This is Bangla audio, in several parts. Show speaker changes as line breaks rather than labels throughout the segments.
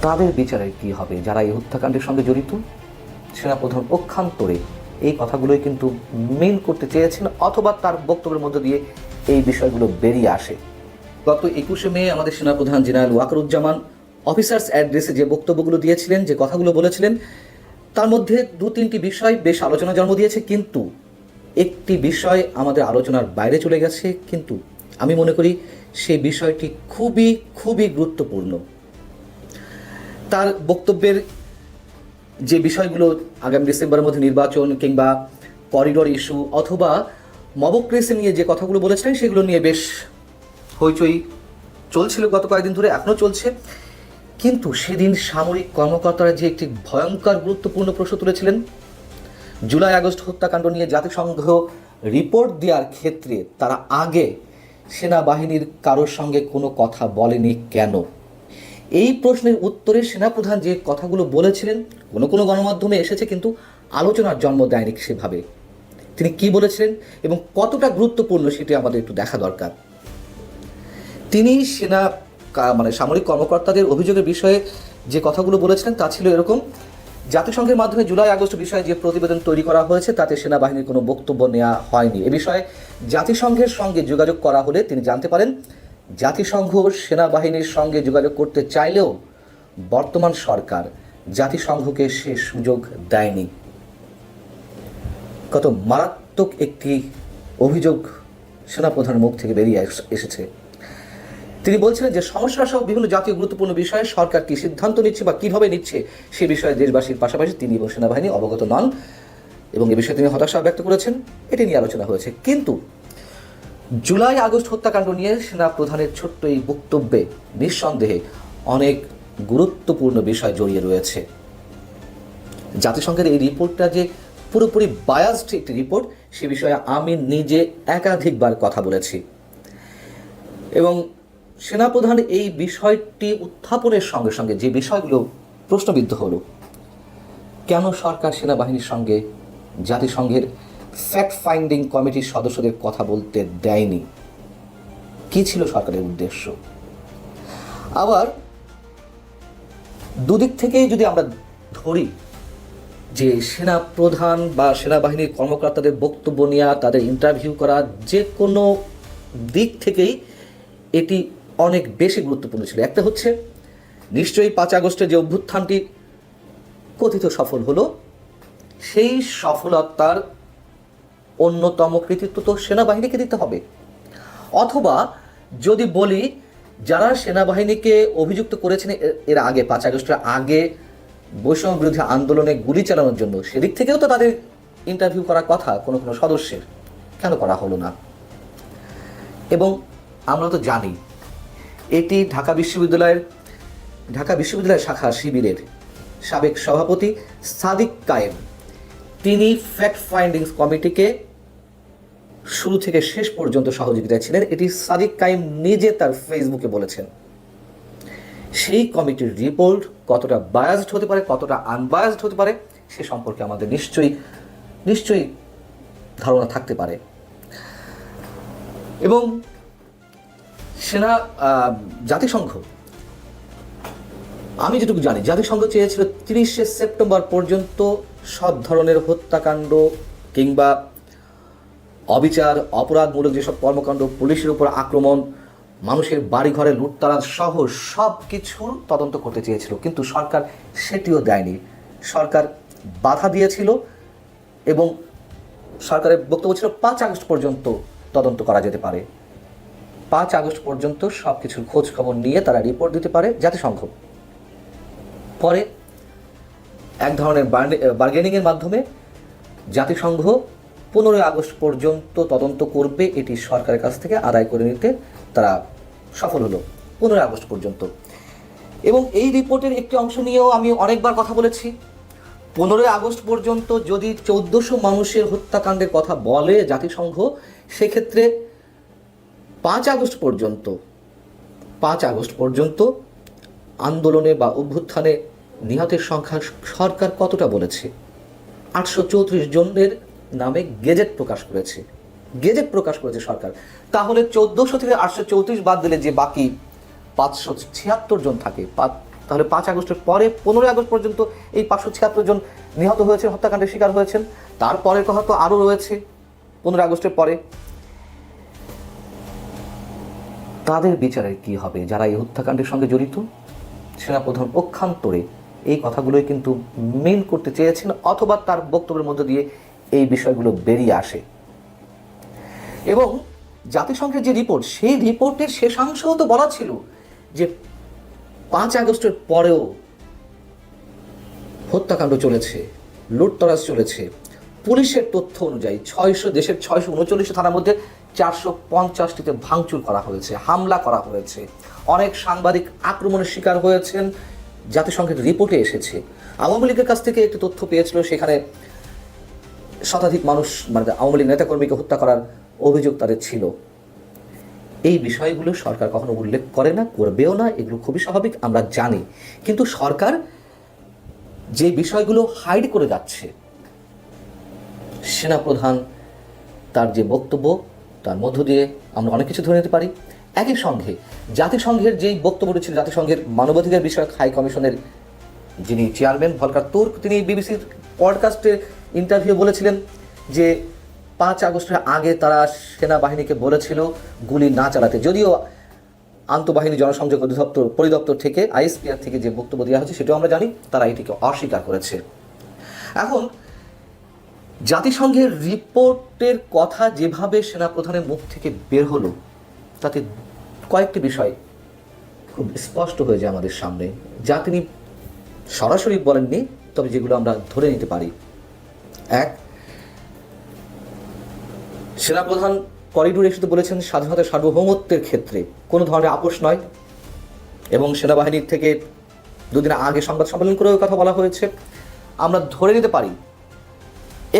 তাদের বিচারে কি হবে যারা এই হত্যাকাণ্ডের সঙ্গে জড়িত? সেনাপ্রধান পক্ষান্তরে এই কথাগুলোই কিন্তু মেন করতে চেয়েছেন, অথবা তার বক্তব্যের মধ্য দিয়ে এই বিষয়গুলো বেরিয়ে আসে। গত 21শে মে আমাদের সেনাপ্রধান জেনারেল ওয়াকারুজ্জামান অফিসার্স অ্যাড্রেসে যে বক্তব্যগুলো দিয়েছিলেন, যে কথাগুলো বলেছিলেন, তার মধ্যে 2-3টি বিষয় বেশ আলোচনা জন্ম দিয়েছে, কিন্তু একটি বিষয় আমাদের আলোচনার বাইরে চলে গেছে। কিন্তু আমি মনে করি সেই বিষয়টি খুবই খুবই গুরুত্বপূর্ণ। তার বক্তব্যের যে বিষয়গুলো আগামী ডিসেম্বরের মধ্যে নির্বাচন কিংবা করিডোর ইস্যু অথবা মবক্রেসি নিয়ে যে কথাগুলো বলেছিলেন, সেগুলো নিয়ে বেশ হইচই চলছিল গত কয়েকদিন ধরে, এখনও চলছে। কিন্তু সেদিন সামরিক কর্মকর্তারা যে একটি ভয়ঙ্কর গুরুত্বপূর্ণ প্রশ্ন তুলেছিলেন, জুলাই আগস্ট হত্যাকাণ্ড নিয়ে জাতিসংঘ রিপোর্ট দেওয়ার ক্ষেত্রে তারা আগে সেনাবাহিনীর কারোর সঙ্গে কোনো কথা বলেনি কেন? এই প্রশ্নের উত্তরে সেনাপ্রধান যে কথাগুলো বলেছিলেন, কোনো কোনো গণমাধ্যমে এসেছে, কিন্তু আলোচনার জন্ম দেয়নি সেভাবে। তিনি কি বলেছিলেন এবং কতটা গুরুত্বপূর্ণ সেটি আমাদের একটু দেখা দরকার। তিনি সামরিক কর্মকর্তাদের অভিযোগের বিষয়ে যে কথাগুলো বলেছিলেন তা ছিল এরকম: জাতিসংঘের মাধ্যমে জুলাই আগস্ট বিষয়ে যে প্রতিবেদন তৈরি করা হয়েছে তাতে সেনাবাহিনীর কোনো বক্তব্য নেওয়া হয়নি। এ বিষয়ে জাতিসংঘের সঙ্গে যোগাযোগ করা হলে তিনি জানতে পারেন জাতিসংঘ সেনাবাহিনীর সঙ্গে যোগাযোগ করতে চাইলেও বর্তমান সরকার জাতিসংঘকে সে সুযোগ দেয়নি। কত মারাত্মক একটি অভিযোগ সেনাপ্রধানের মুখ থেকে বেরিয়ে এসেছে। তিনি বলছিলেন যে সমস্যা সহ বিভিন্ন জাতীয় গুরুত্বপূর্ণ বিষয়ে সরকার কি সিদ্ধান্ত নিচ্ছে বা কীভাবে নিচ্ছে সে বিষয়ে দেশবাসীর পাশাপাশি তিনি এবং সেনাবাহিনী অবগত নন, এবং এ বিষয়ে তিনি হতাশা ব্যক্ত করেছেন। এটি নিয়ে আলোচনা হয়েছে। কিন্তু জুলাই আগস্ট হত্যাকাণ্ড নিয়ে সেনাপ্রধানের ছোট্ট এই বক্তব্যে নিঃসন্দেহে অনেক গুরুত্বপূর্ণ বিষয় জড়িয়ে রয়েছে। জাতিসংঘের এই রিপোর্টটা যে পুরোপুরি বায়াসড একটি রিপোর্ট, সে বিষয়ে আমি নিজে একাধিকবার কথা বলেছি। এবং সেনাপ্রধান এই বিষয়টি উত্থাপনের সঙ্গে সঙ্গে যে বিষয়গুলো প্রশ্নবিদ্ধ হলো, কেন সরকার সেনাবাহিনীর সঙ্গে জাতিসংঘের ফ্যাক্ট ফাইন্ডিং কমিটির সদস্যদের কথা বলতে দেয়নি, কি ছিল সরকারের উদ্দেশ্য? আবার দুদিক থেকেই যদি আমরা ধরি যে সেনাপ্রধান বা সেনাবাহিনীর কর্মকর্তাদের বক্তব্য নেওয়া, তাদের ইন্টারভিউ করা, যে কোনো দিক থেকেই এটি অনেক বেশি গুরুত্বপূর্ণ ছিল। একটা হচ্ছে নিশ্চয়ই 5 আগস্টের যে অভ্যুত্থানটি কথিত সফল হলো, সেই সফলতার অন্যতম কৃতিত্ব তো সেনাবাহিনীকে দিতে হবে। অথবা যদি বলি যারা সেনাবাহিনীকে অভিযুক্ত করেছেন এর আগে, 5 আগস্টের আগে বৈষম্য বিরোধী আন্দোলনে গুলি চালানোর জন্য, সেদিক থেকেও তো তাদের ইন্টারভিউ করার কথা কোনো কোনো সদস্যের, কেন করা হলো না? এবং আমরা তো জানি এটি ঢাকা বিশ্ববিদ্যালয়ের শাখা শিবিরের সাবেক সভাপতি সাদিক কায়েম, তিনি ফ্যাক্ট ফাইন্ডিংস কমিটিকে শুরু থেকে শেষ পর্যন্ত সহযোগিতায় ছিলেন। এটি সাদিক কায়েম নিজে তার ফেসবুকে বলেছেন। সেই কমিটির রিপোর্ট কতটা বায়াসড হতে পারে, কতটা আনবায়াসড হতে পারে, সে সম্পর্কে আমাদের নিশ্চয়ই ধারণা থাকতে পারে। এবং জাতিসংঘ, আমি যেটুকু জানি, জাতিসংঘ চেয়েছিল 30শে সেপ্টেম্বর পর্যন্ত সব ধরনের হত্যাকাণ্ড কিংবা অবিচার, অপরাধমূলক যেসব কর্মকাণ্ড, পুলিশের উপর আক্রমণ, মানুষের বাড়িঘরে লুটতরাজ সহ সব কিছুর তদন্ত করতে চেয়েছিল, কিন্তু সরকার সেটিও দেয়নি। সরকার বাধা দিয়েছিল এবং সরকারের বক্তব্য ছিল 5 আগস্ট পর্যন্ত তদন্ত করা যেতে পারে। 5 আগস্ট পর্যন্ত সব কিছুর খোঁজ খবর নিয়ে তারা রিপোর্ট দিতে পারে জাতিসংঘ। পরে এক ধরনের বার্গেনিংয়ের মাধ্যমে জাতিসংঘ 15 আগস্ট পর্যন্ত তদন্ত করবে, এটি সরকারের কাছ থেকে আদায় করে নিতে তারা সফল হলো 15 আগস্ট পর্যন্ত। এবং এই রিপোর্টের একটি অংশ নিয়েও আমি অনেকবার কথা বলেছি। 15 আগস্ট পর্যন্ত যদি 1400 মানুষের হত্যাকাণ্ডের কথা বলে জাতিসংঘ, সেক্ষেত্রে 5 আগস্ট পর্যন্ত আন্দোলনে বা অভ্যুত্থানে নিহতের সংখ্যা সরকার কতটা বলেছে? 834 জনের নামে গেজেট প্রকাশ করেছে সরকার। তাহলে 1400 থেকে 834 বাদ দিলে যে বাকি 576 জন থাকে, তাহলে 5 আগস্টের পরে 15 আগস্ট পর্যন্ত এই 576 জন নিহত হয়েছেন, হত্যাকাণ্ডের শিকার হয়েছেন। তারপরের কথা তো আরও রয়েছে 15 আগস্টের পরে। তাদের বিচারের কি হবে যারা এই হত্যাকাণ্ডের সঙ্গে জড়িত? সেনাপ্রধান পক্ষান্তরে এই কথাগুলোই কিন্তু মেন করতে চেয়েছেন, অথবা তার বক্তব্যের মধ্য দিয়ে এই বিষয়গুলো বেরিয়ে আসে। এবং জাতিসংঘের যে রিপোর্ট, সেই রিপোর্টের শেষাংশেও তো বলা ছিল যে 5 আগস্টের পরেও হত্যাকাণ্ড চলেছে, লুটতরাজ চলেছে। পুলিশের তথ্য অনুযায়ী দেশের 639 থানার মধ্যে 450টিতে ভাঙচুর করা হয়েছে, হামলা করা হয়েছে, অনেক সাংবাদিক আক্রমণের শিকার হয়েছেন। জাতিসংঘের রিপোর্টে এসেছে। আওয়ামী লীগের কাছ থেকে একটি তথ্য পেয়েছিল, সেখানে শতাধিক মানুষ, মানে আওয়ামী লীগ নেতাকর্মীকে হত্যা করার অভিযোগ তাদের ছিল। এই বিষয়গুলো সরকার কখনো উল্লেখ করে না, করবেও না, এগুলো খুবই স্বাভাবিক, আমরা জানি। কিন্তু সরকার যে বিষয়গুলো হাইড করে যাচ্ছে, সেনাপ্রধান তার যে বক্তব্য, তার মধ্য দিয়ে আমরা অনেক কিছু ধরে নিতে পারি। একই সঙ্গে জাতিসংঘের যেই বক্তব্যটি ছিল, জাতিসংঘের মানবাধিকার বিষয়ক হাই কমিশনের যিনি চেয়ারম্যান ভলকার তুর্ক, তিনি বিবিসির পডকাস্টে ইন্টারভিউ বলেছিলেন যে 5 আগস্টের আগে তারা সেনাবাহিনীকে বলেছিল গুলি না চালাতে। যদিও আন্তঃবাহিনী জনসংযোগ পরিদপ্তর থেকে, আইএসপিআর থেকে যে বক্তব্য দেওয়া হয়েছে সেটাও আমরা জানি, তারা এটিকে অস্বীকার করেছে। এখন জাতিসংঘের রিপোর্টের কথা যেভাবে সেনাপ্রধানের মুখ থেকে বের হলো, তাতে কয়েকটি বিষয় খুব স্পষ্ট হয়ে যায় আমাদের সামনে, যা তিনি সরাসরি বলেননি, তবে যেগুলো আমরা ধরে নিতে পারি। এক, সেনাপ্রধান করিডোরে এসে বলেছেন স্বাধীনতা সার্বভৌমত্বের ক্ষেত্রে কোনো ধরনের আপোষ নয়, এবং সেনাবাহিনীর থেকে দুদিন আগে সংবাদ সম্মেলন করেও কথা বলা হয়েছে। আমরা ধরে নিতে পারি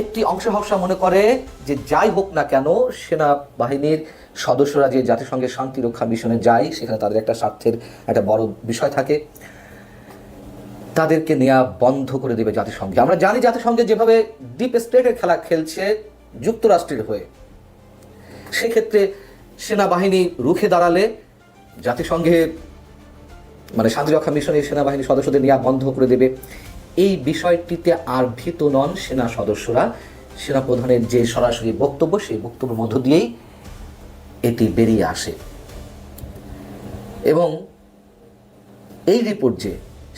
একটি অংশ মনে করে যে যাই হোক না কেন, সেনাবাহিনীর সদস্যরা যে জাতিসংঘের শান্তি রক্ষা মিশনে যায়, সেখানে তাদের একটা স্বার্থের একটা বড় বিষয় থাকে, তাদেরকে নেওয়া বন্ধ করে দেবে জাতিসংঘে। আমরা জানি জাতিসংঘে যেভাবে ডিপ স্টেটের খেলা খেলছে যুক্তরাষ্ট্রের হয়ে, সেক্ষেত্রে সেনাবাহিনী রুখে দাঁড়ালে জাতিসংঘে, মানে শান্তিরক্ষা মিশনে সেনাবাহিনী সদস্যদের নেওয়া বন্ধ করে দেবে। এই বিষয়টিতে আর ভীত নন সেনা সদস্যরা। সেনাপ্রধানের যে সরাসরি বক্তব্য, সেই বক্তব্যের মধ্য দিয়েই এটি বেরিয়ে আসে। এবং এই রিপোর্ট যে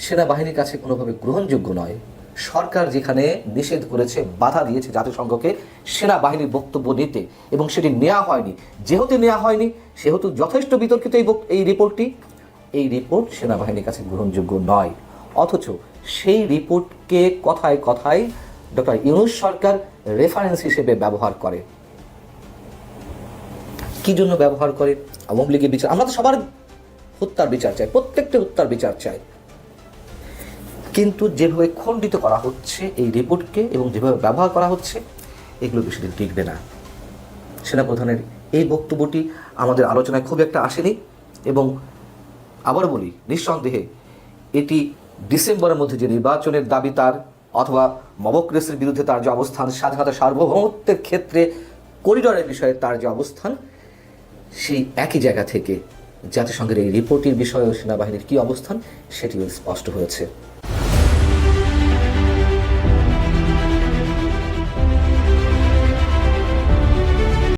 সেনাবাহিনীর কাছে কোনোভাবে গ্রহণযোগ্য নয়, সরকার যেখানে নিষেধ করেছে, বাধা দিয়েছে জাতিসংঘকে সেনাবাহিনীর বক্তব্য নিতে, এবং সেটি নেওয়া হয়নি। যেহেতু নেওয়া হয়নি, সেহেতু যথেষ্ট বিতর্কিত এই রিপোর্ট সেনাবাহিনীর কাছে গ্রহণযোগ্য নয়। অথচ সেই রিপোর্টকে কথায় কথায় ডক্টর ইউনূস সরকার রেফারেন্স হিসেবে ব্যবহার করে। কি জন্য ব্যবহার করে? আওয়ামী লীগের বিচার, আমরা তো সবার হত্যার বিচার চাই, প্রত্যেকটা হত্যার বিচার চাই, কিন্তু যেভাবে খণ্ডিত করা হচ্ছে এই রিপোর্টকে এবং যেভাবে ব্যবহার করা হচ্ছে, এগুলো বেশিদিন টিকবে না। সেনাপ্রধানের এই বক্তব্যটি আমাদের আলোচনায় খুব একটা আসেনি, এবং আবার বলি, নিঃসন্দেহে এটি ডিসেম্বরের মধ্যে যে নির্বাচনের দাবি তার, অথবা মবক্রেসির বিরুদ্ধে তার যে অবস্থান, স্বাধীনতা সার্বভৌমত্বের ক্ষেত্রে করিডোরের বিষয়ে তার যে অবস্থান, সেই একই জায়গা থেকে জাতিসংঘের এই রিপোর্টের বিষয়ে সেনাবাহিনীর কী অবস্থান, সেটিও স্পষ্ট হয়েছে।